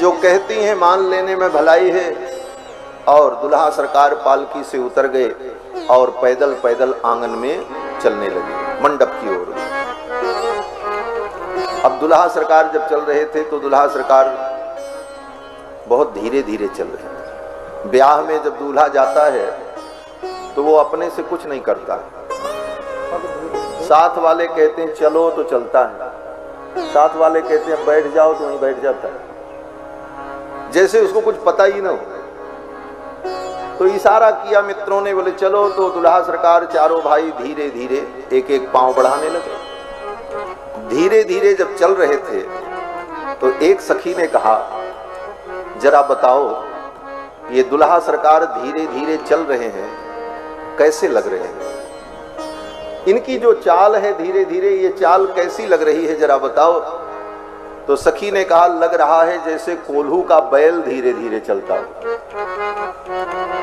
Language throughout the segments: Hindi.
जो कहती हैं मान लेने में भलाई है। और दुल्हा सरकार पालकी से उतर गए और पैदल पैदल आंगन में चलने लगे मंडप की ओर। अब दुल्हा सरकार जब चल रहे थे तो दुल्हा सरकार बहुत धीरे धीरे चल रहे थे। ब्याह में जब दूल्हा जाता है तो वो अपने से कुछ नहीं करता, साथ वाले कहते हैं चलो तो चलता है, साथ वाले कहते हैं बैठ जाओ तो वहीं बैठ जाता है, जैसे उसको कुछ पता ही ना हो। तो इशारा किया मित्रों ने, बोले चलो। तो दुल्हा सरकार चारों भाई धीरे धीरे एक एक पांव बढ़ाने लगे। धीरे धीरे जब चल रहे थे तो एक सखी ने कहा, जरा बताओ ये दुल्हा सरकार धीरे धीरे चल रहे हैं, कैसे लग रहे हैं? इनकी जो चाल है धीरे धीरे, ये चाल कैसी लग रही है, जरा बताओ। तो सखी ने कहा, लग रहा है जैसे कोल्हू का बैल धीरे धीरे चलता हो।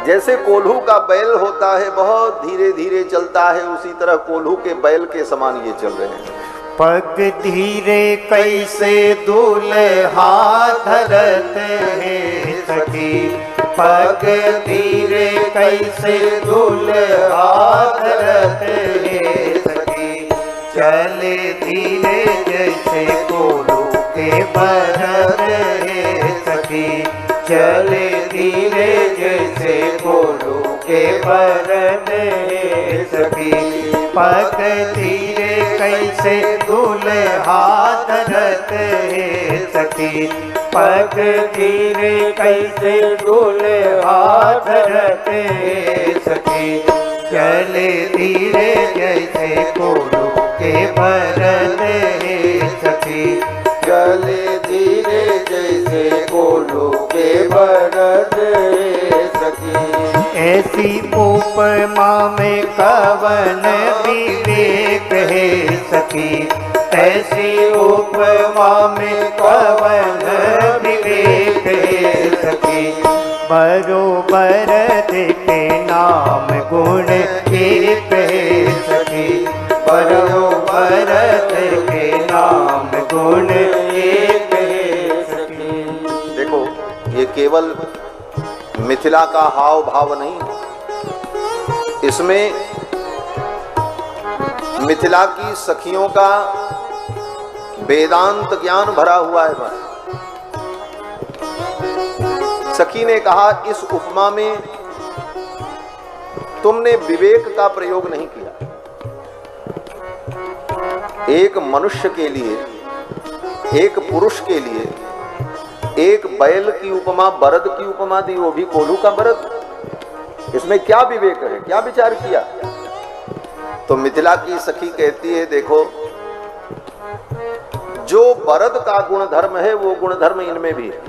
जैसे कोल्हू का बैल होता है बहुत धीरे धीरे चलता है, उसी तरह कोल्हू के बैल के समान ये चल रहे हैं। पग धीरे कैसे दूल्हा धरत है सखी, पग धीरे कैसे दूल्हा धरत है सखी, चले धीरे जैसे कोल्हू के बरत है सखी, चले धीरे जैसे कोल्हू के बरत है सखी, पग धीरे कैसे दूल्हा धरत है सखी, पग धीरे कैसे दूल्हा धरत है सखी, चले धीरे जैसे कोल्हू के बरत है सखी, चले धीरे जैसे कोल्हू के बरत है सखी। ऐसी उपमा में कवन विवेक है सखी, ऐसी उपमा में कवन विवेक है सखी, बरोबर के नाम गुण एक है सखी, बरोबर के नाम गुण एक है सखी। देखो ये केवल मिथिला का हाव भाव नहीं, इसमें मिथिला की सखियों का वेदांत ज्ञान भरा हुआ है। सखी ने कहा, इस उपमा में तुमने विवेक का प्रयोग नहीं किया। एक मनुष्य के लिए, एक पुरुष के लिए एक बैल की उपमा, बरद की उपमा दी, वो भी कोल्हू का बरद। इसमें क्या विवेक है, क्या विचार किया? तो मिथिला की सखी कहती है, देखो जो बरद का गुणधर्म है वो गुणधर्म इनमें भी है।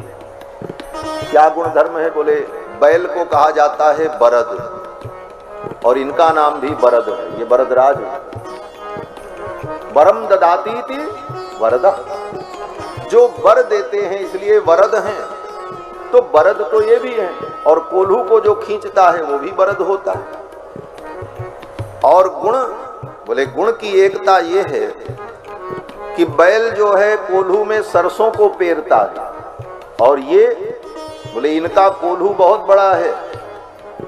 क्या गुणधर्म है? बोले बैल को कहा जाता है बरद और इनका नाम भी बरद है, ये बरदराज है। वरम ददाती थी वरदा, जो वर देते हैं इसलिए वरद हैं, तो बरद तो ये भी है। और कोल्हू को जो खींचता है वो भी बरद होता है। और गुण, बोले गुण की एकता ये है कि बैल जो है कोल्हू में सरसों को पेरता है, और ये बोले इनका कोल्हू बहुत बड़ा है।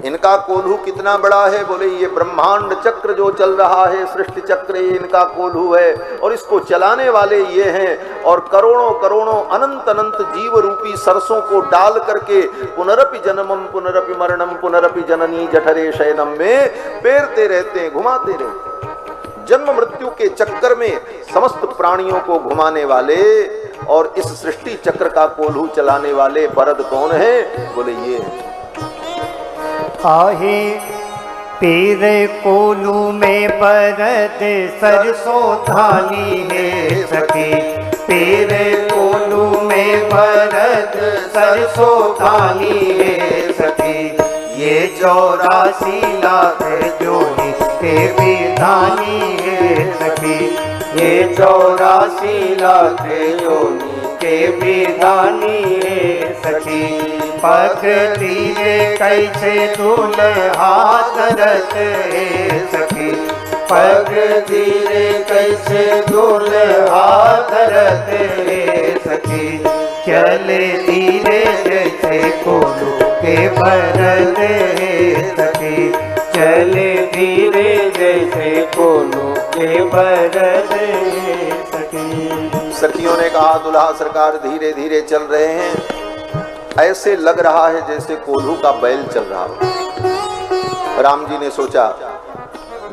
इनका कोल्हू कितना बड़ा है? बोले ये ब्रह्मांड चक्र जो चल रहा है, सृष्टि चक्र, ये इनका कोल्हू है और इसको चलाने वाले ये हैं। और करोड़ों करोड़ों अनंत अनंत जीव रूपी सरसों को डाल करके पुनरपि जन्मम पुनरपि मरणम पुनरपि जननी जठरे शयनम में पेरते रहते हैं, घुमाते रहते हैं। जन्म मृत्यु के चक्कर में समस्त प्राणियों को घुमाने वाले और इस सृष्टि चक्र का कोल्हू चलाने वाले बरद कौन है? बोले ये है। आहे तेरे कोल्हू में बरद सरसों धानी है सखी, तेरे कोल्हू में बरद सरसों धानी है सखी, ये 84 लाख जोड़ी के विधानी है सखी, ये 84 लाख जोड़ी के विधानी है सखी। पग धीरे कैसे दूल्हा धरत है सखी, पग धीरे कैसे दूल्हा धरत है सखी, चले धीरे जैसे कोलू के बरद हे सखी, चले धीरे जैसे कोलू के बरद हे सखी। सखियों ने कहा दुल्हा सरकार धीरे धीरे चल रहे हैं, ऐसे लग रहा है जैसे कोल्हू का बैल चल रहा हो। राम जी ने सोचा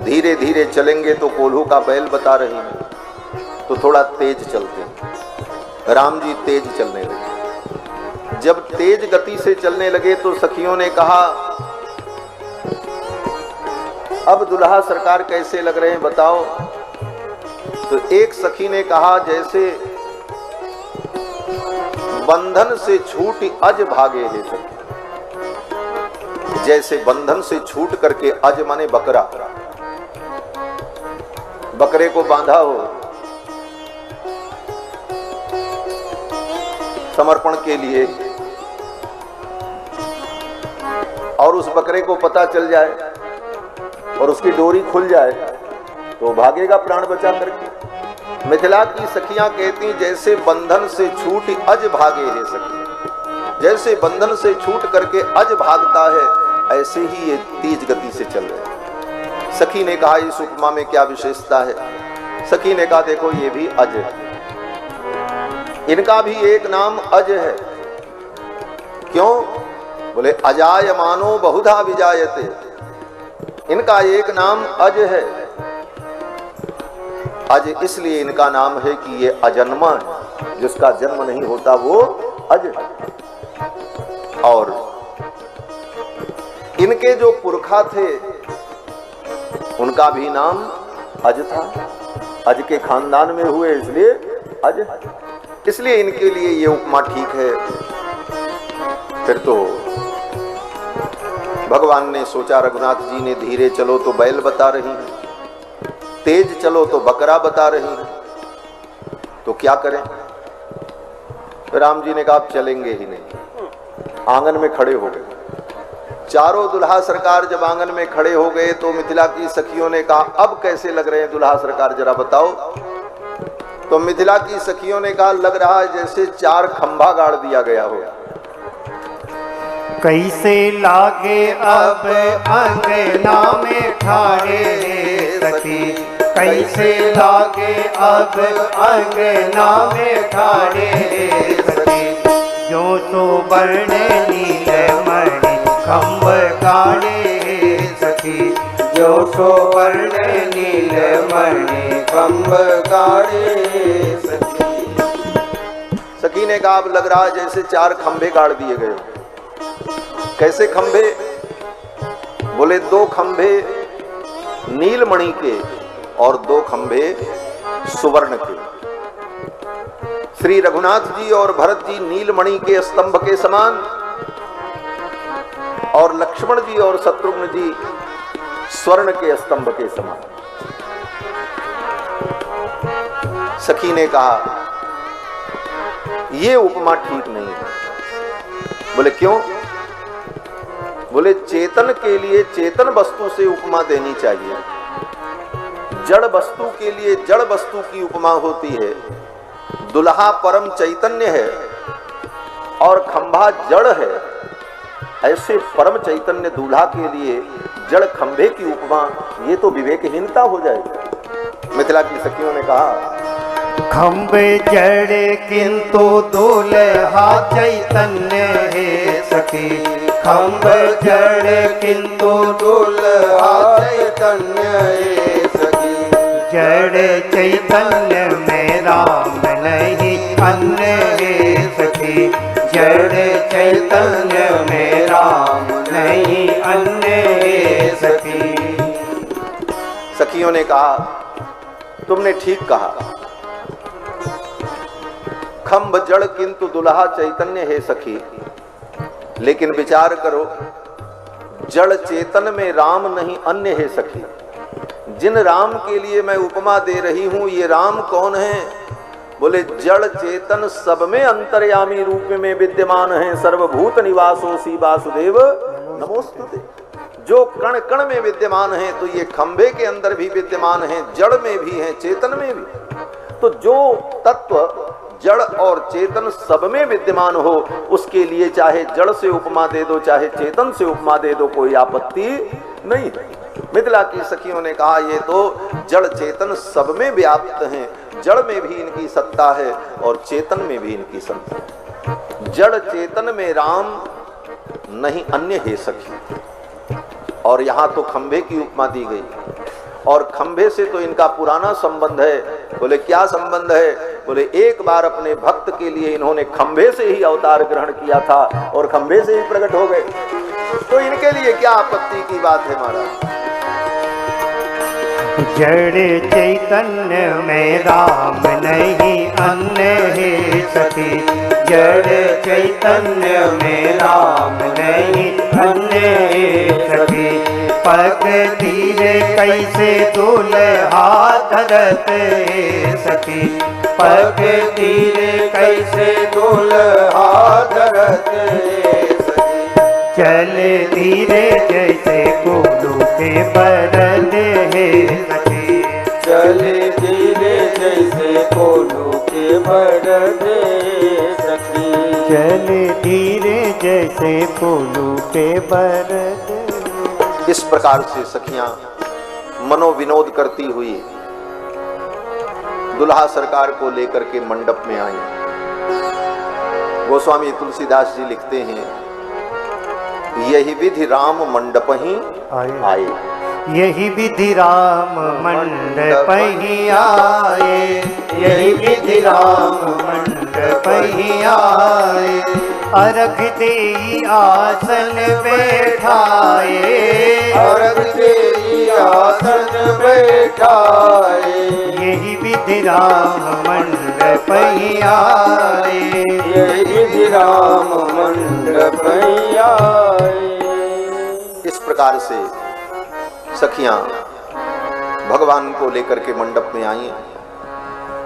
धीरे धीरे चलेंगे तो कोल्हू का बैल बता रही है, तो थोड़ा तेज चलते हैं। राम जी तेज चलने लगे। जब तेज गति से चलने लगे तो सखियों ने कहा अब दुल्हा सरकार कैसे लग रहे हैं बताओ। तो एक सखी ने कहा जैसे बंधन से छूट अज भागे है सखी, जैसे बंधन से छूट करके, अज माने बकरा, बकरे को बांधा हो समर्पण के लिए और उस बकरे को पता चल जाए और उसकी डोरी खुल जाए तो भागेगा प्राण बचा करके। मिथिला की सखियां कहती जैसे बंधन से छूट अज भागे है सखी, जैसे बंधन से छूट करके अज भागता है ऐसे ही ये तेज गति से चल रहे हैं। सखी ने कहा इस उपमा में क्या विशेषता है। सखी ने कहा देखो ये भी अज है, इनका भी एक नाम अज है। क्यों? बोले अजायमानो बहुधा विजायते, इनका एक नाम अज है। अज इसलिए इनका नाम है कि ये अजन्मा है, जिसका जन्म नहीं होता वो अज है। और इनके जो पुरखा थे उनका भी नाम अज था, अज के खानदान में हुए इसलिए अज है, इसलिए इनके लिए ये उपमा ठीक है। फिर तो भगवान ने सोचा रघुनाथ जी ने धीरे चलो तो बैल बता रही है, तेज चलो तो बकरा बता रही है, तो क्या करें। राम जी ने कहा आप चलेंगे ही नहीं। आंगन में खड़े हो गए चारों दुल्हा सरकार। जब आंगन में खड़े हो गए तो मिथिला की सखियों ने कहा अब कैसे लग रहे हैं दुल्हा सरकार जरा बताओ। तो मिथिला की सखियों ने कहा लग रहा है जैसे 4 खंभा गाड़ दिया गया हो। कैसे लागे अब अंगना में ठाड़े सखी, कैसे लागे अब अंगना में ठाड़े सखी। जो तो वर्ण नील मणि खंभ गाड़े सखी, जो तो वर्ण नील मणि खंभ गाड़े सखी। सखी ने कहा अब लग रहा है जैसे 4 खंभे गाड़ दिए गए। कैसे खंभे? बोले 2 खंभे नीलमणि के और 2 खंभे सुवर्ण के। श्री रघुनाथ जी और भरत जी नीलमणि के स्तंभ के समान और लक्ष्मण जी और शत्रुघ्न जी स्वर्ण के स्तंभ के समान। सखी ने कहा ये उपमा ठीक नहीं है। बोले क्यों? बोले चेतन के लिए चेतन वस्तु से उपमा देनी चाहिए, जड़ वस्तु के लिए जड़ वस्तु की उपमा होती है। दुल्हा परम चैतन्य है और खंभा जड़ है, ऐसे परम चैतन्य दूल्हा के लिए जड़ खंभे की उपमा, ये तो विवेकहीनता हो जाएगी। मिथिला की सखियों ने कहा खंभे जड़ किंतु दूल्हा चैतन्य है सखी, खंभ जड़ किंतु दूल्हा चैतन्य है सखी। जड़ चैतन्य में राम नहीं अन्य है सखी, जड़ चैतन्य में राम नहीं अन्य है सखी। सखियों ने कहा तुमने ठीक कहा, खंभ जड़ किंतु दुल्हा चैतन्य है सखी, लेकिन विचार करो जड़ चेतन में राम नहीं अन्य है सखी। जिन राम के लिए मैं उपमा दे रही हूं ये राम कौन है? बोले जड़ चेतन सब में अंतर्यामी रूप में विद्यमान है, सर्वभूत निवासोसी वासुदेव नमोस्तुते। जो कण कण में विद्यमान है तो ये खंभे के अंदर भी विद्यमान है, जड़ में भी है, चेतन में भी। तो जो तत्व जड़ और चेतन सब में विद्यमान हो, उसके लिए चाहे जड़ से उपमा दे दो चाहे चेतन से उपमा दे दो, कोई आपत्ति नहीं। मिथिला की सखियों ने कहा ये तो जड़ चेतन सब में व्याप्त हैं, जड़ में भी इनकी सत्ता है और चेतन में भी इनकी सत्ता है। जड़ चेतन में राम नहीं अन्य है सखी। और यहाँ तो खंभे की उपमा दी गई, और खंभे से तो इनका पुराना संबंध है। बोले क्या संबंध है? बोले एक बार अपने भक्त के लिए इन्होंने खंभे से ही अवतार ग्रहण किया था और खंभे से ही प्रकट हो गए, तो इनके लिए क्या आपत्ति की बात है महाराज। जड़ चैतन्य में राम नहीं अन्य है सखी, जड़ चैतन्य में राम नहीं अन्य है सखी। पग धीरे कैसे दूल्हा धरत है सखी, पग धीरे कैसे दूल्हा धरत है सखी। चले धीरे जैसे कोलू के बरद है सखी, चले धीरे जैसे कोलू के बरद है सखी, चले धीरे जैसे कोलू के बरद। इस प्रकार से सखियां मनोविनोद करती हुई दुल्हा सरकार को लेकर के मंडप में आई। गोस्वामी तुलसीदास जी लिखते हैं, यही विधि राम मंडप ही आए, यही विधि राम मंडप ही आए, यही विधि राम मंडप ही आए। अर्घ देई आसन बैठाए, अर्घ देई आसन बैठाए। यही विधि राम मंडप ही आए, यही विधि राम मंडप ही आए। इस प्रकार से सखियां भगवान को लेकर के मंडप में आई।